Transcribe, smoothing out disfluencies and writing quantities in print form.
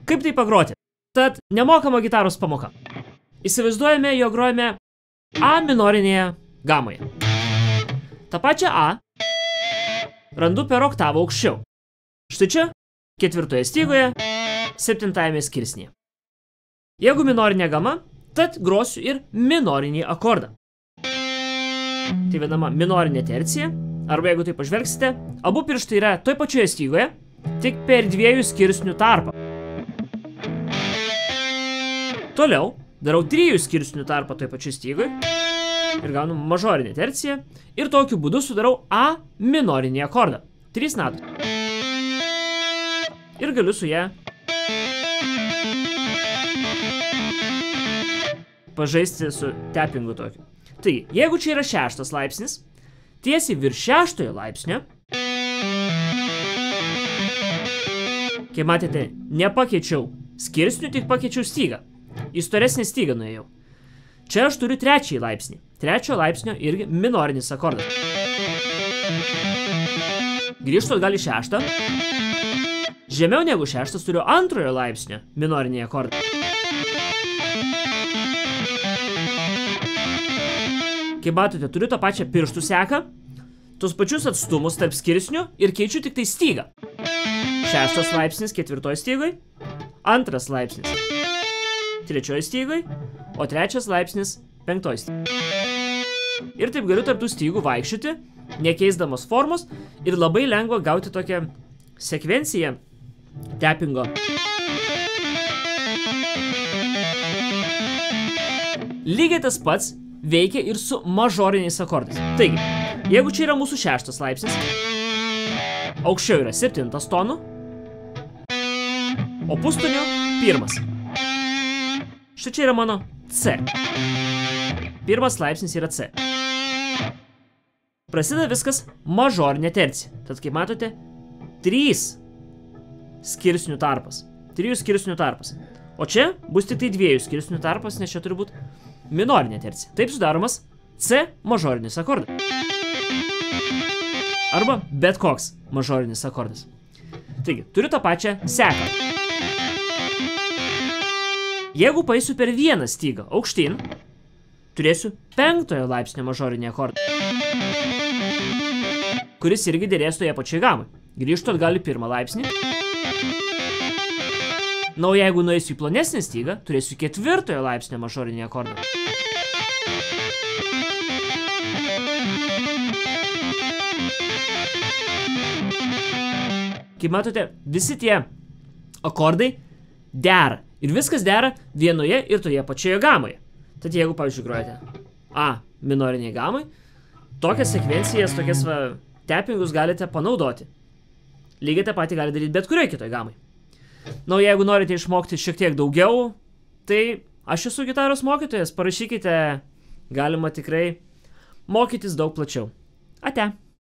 Kaip tai pagroti? Tad nemokama gitaros pamoka. Įsivaizduojame, jog grojame A minorinėje gamoje. Ta pačią A randu per oktavą aukščiau. Štai čia, 4 stygoje, 7 skirsnyje. Jeigu minorinė gama, tad grosiu ir minorinį akordą. Tai vadinama minorinė tercija, arba jeigu tai pažvelgsite, abu pirštai yra toj pačioje stygoje, tik per 2 skirsnių tarpą. Toliau darau 3 skirsnių tarpą toj pačioj stygoj ir gaunu mažorinę terciją ir tokiu būdu sudarau A minorinį akordą. 3 natos. Ir galiu su ją pažaisti su tappingu tokiu. Taigi, jeigu čia yra 6 laipsnis, tiesiai virš 6 laipsnio, kaip matėte, nepakeičiau skirsnių, tik pakeičiau stygą. Į storesnį stygą nuėjau. Čia aš turiu 3 laipsnį. 3 laipsnio irgi minorinis akordas. Grįžtu atgal į 6. Žemiau negu 6 turiu 2 laipsnio minorinį akordą. Kaip matote, turiu tą pačią pirštų seką, tos pačius atstumus tarp skirsnių ir keičiu tik tai stygą. 6 laipsnis 4 stygoj, 2 laipsnis 3 stygoj, o 3 laipsnis 5 stygoj. Ir taip galiu tarp tų stygų vaikščioti, nekeisdamas formos ir labai lengva gauti tokią sekvenciją tappingo. Lygiai tas pats veikia ir su mažoriniais akordais. Taigi, jeigu čia yra mūsų 6 laipsnis, aukščiau yra 7 tonų, o pustoniu 1. Štai čia yra mano C. 1 laipsnis yra C. Prasideda viskas mažorinė tercija. Tad, kaip matote, 3 skirsnių tarpas. 3 skirsnių tarpas. O čia bus tik tai 2 skirsnių tarpas, nes čia turi būti minorinė tercija. Taip sudaromas C mažorinis akordas. Arba bet koks mažorinis akordas. Taigi, turiu tą pačią seką. Jeigu paeisiu per 1 stygą aukštyn, turėsiu 5 laipsnio mažorinį akordą, kuris irgi dėrės toje pačioje gamai. Grįžtu atgal į 1 laipsnį. Na, o jeigu nueisiu į plonesnį stygą, turėsiu 4 laipsnio mažorinį akordą. Kaip matote, visi tie akordai dera. Ir viskas dera vienoje ir toje pačioje gamoje. Tad jeigu, pavyzdžiui, grojate A minoriniai gamai, tokias sekvencijas, tokias tappingus galite panaudoti. Lygiai tą patį galite daryti bet kurioje kitoje gamai. Na, o jeigu norite išmokti šiek tiek daugiau, tai aš esu gitaros mokytojas, parašykite, galima tikrai mokytis daug plačiau. Ate.